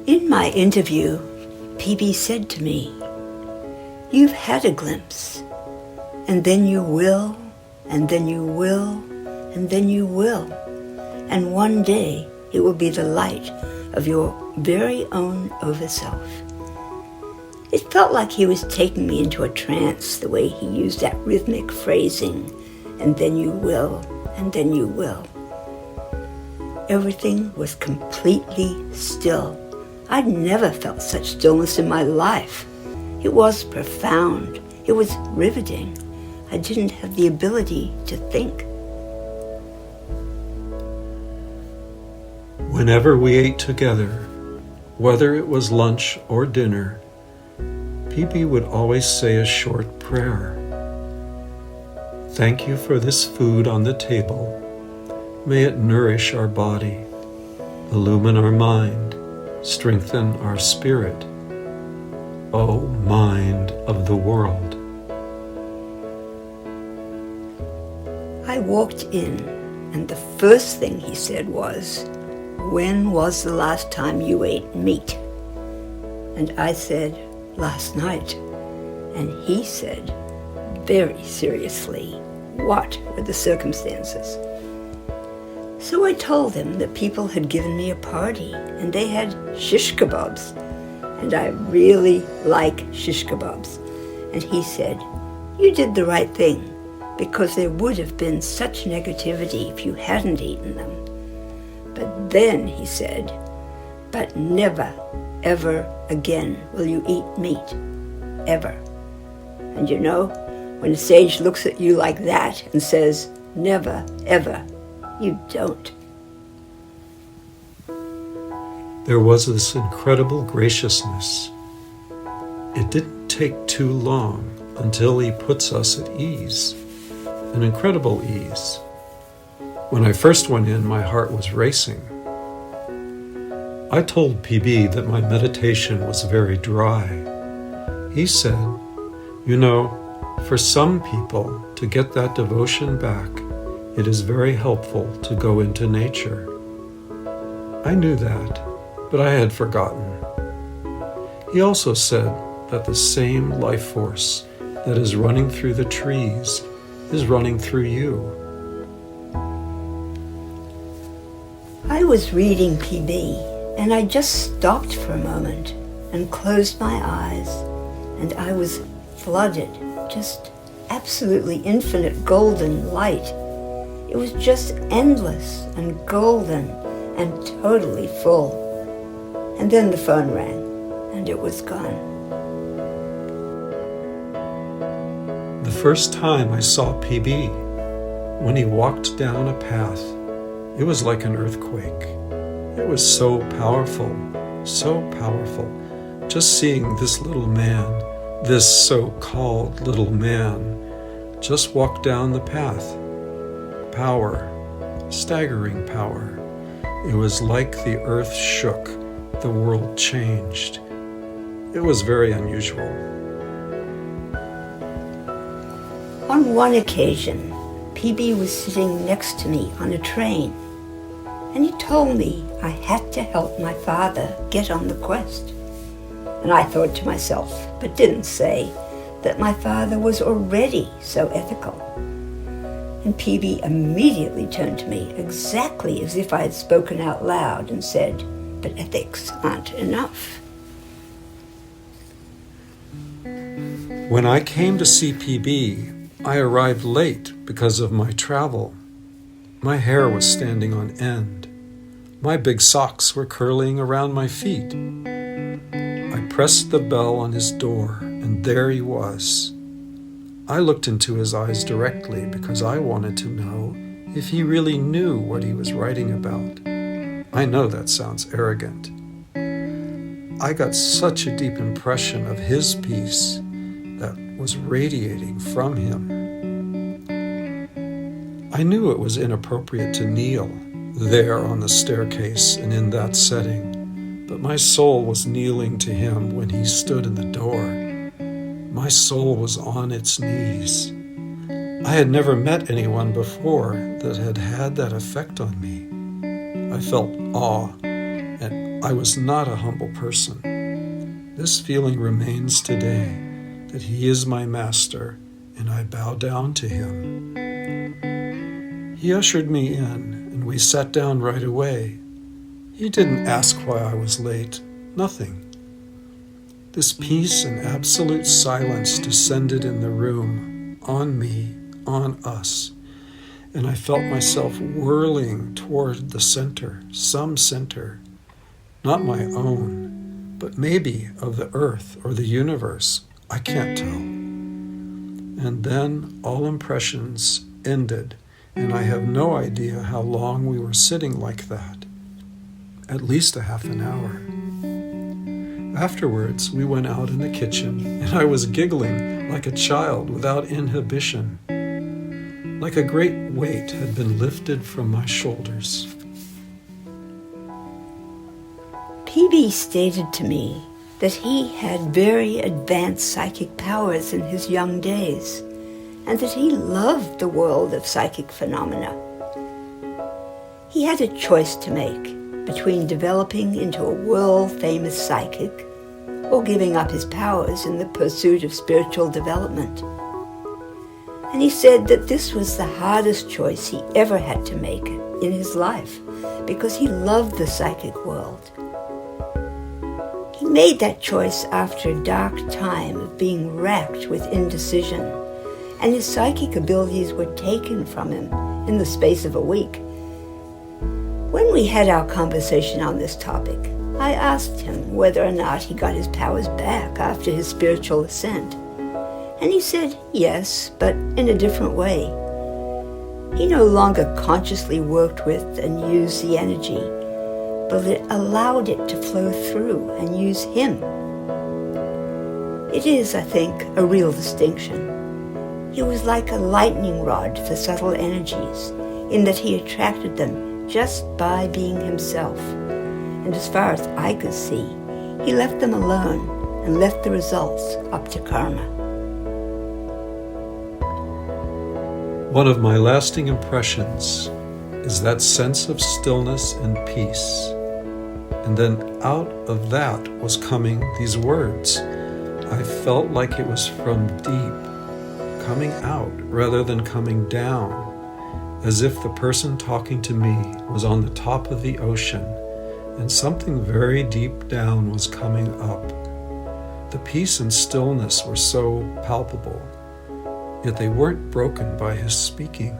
In my interview, PB said to me, "You've had a glimpse, and then you will, and then you will, and then you will, and one day it will be the light of your very own overself." It felt like he was taking me into a trance, the way he used that rhythmic phrasing, "and then you will, and then you will." Everything was completely still. I'd never felt such stillness in my life. It was profound. It was riveting. I didn't have the ability to think. Whenever we ate together, whether it was lunch or dinner, PB would always say a short prayer. "Thank you for this food on the table. May it nourish our body, illumine our mind, strengthen our spirit. O mind of the world." I walked in, and the first thing he said was, "When was the last time you ate meat?" And I said, "Last night." And he said, very seriously, what were the circumstances? So I told him that people had given me a party, and they had shish kebabs, and I really like shish kebabs. And he said, "You did the right thing, because there would have been such negativity if you hadn't eaten them." But then he said, "But never, ever again will you eat meat, ever." And you know, when a sage looks at you like that and says, "Never, ever," you don't. There was this incredible graciousness. It didn't take too long until he puts us at ease, an incredible ease. When I first went in, my heart was racing. I told PB that my meditation was very dry. He said, "You know, for some people, to get that devotion back, it is very helpful to go into nature." I knew that, but I had forgotten. He also said that the same life force that is running through the trees is running through you. I was reading PB, and I just stopped for a moment and closed my eyes, and I was flooded, just absolutely infinite golden light. It was just endless and golden and totally full. And then the phone rang, and it was gone. The first time I saw PB, when he walked down a path, it was like an earthquake. It was so powerful, just seeing this little man, this so-called little man, just walk down the path. Power, staggering power. It was like the earth shook, the world changed. It was very unusual. On one occasion, PB was sitting next to me on a train, and he told me I had to help my father get on the quest. And I thought to myself, but didn't say, that my father was already so ethical. And PB immediately turned to me, exactly as if I had spoken out loud, and said, "But ethics aren't enough." When I came to see PB, I arrived late because of my travel. My hair was standing on end. My big socks were curling around my feet. I pressed the bell on his door, and there he was. I looked into his eyes directly because I wanted to know if he really knew what he was writing about. I know that sounds arrogant. I got such a deep impression of his peace that was radiating from him. I knew it was inappropriate to kneel there on the staircase and in that setting, but my soul was kneeling to him when he stood in the door. My soul was on its knees. I had never met anyone before that had had that effect on me. I felt awe, and I was not a humble person. This feeling remains today, that he is my master, and I bow down to him. He ushered me in, and we sat down right away. He didn't ask why I was late, nothing. This peace and absolute silence descended in the room, on me, on us, and I felt myself whirling toward the center, some center, not my own, but maybe of the earth or the universe, I can't tell. And then all impressions ended, and I have no idea how long we were sitting like that, at least a half an hour. Afterwards, we went out in the kitchen, and I was giggling like a child without inhibition, like a great weight had been lifted from my shoulders. PB stated to me that he had very advanced psychic powers in his young days, and that he loved the world of psychic phenomena. He had a choice to make between developing into a world-famous psychic or giving up his powers in the pursuit of spiritual development. And he said that this was the hardest choice he ever had to make in his life because he loved the psychic world. He made that choice after a dark time of being racked with indecision, and his psychic abilities were taken from him in the space of a week. When we had our conversation on this topic, I asked him whether or not he got his powers back after his spiritual ascent. And he said yes, but in a different way. He no longer consciously worked with and used the energy, but it allowed it to flow through and use him. It is, I think, a real distinction. He was like a lightning rod for subtle energies, in that he attracted them just by being himself. And as far as I could see, he left them alone and left the results up to karma. One of my lasting impressions is that sense of stillness and peace. And then out of that was coming these words. I felt like it was from deep, coming out rather than coming down, as if the person talking to me was on the top of the ocean and something very deep down was coming up. The peace and stillness were so palpable, yet they weren't broken by his speaking.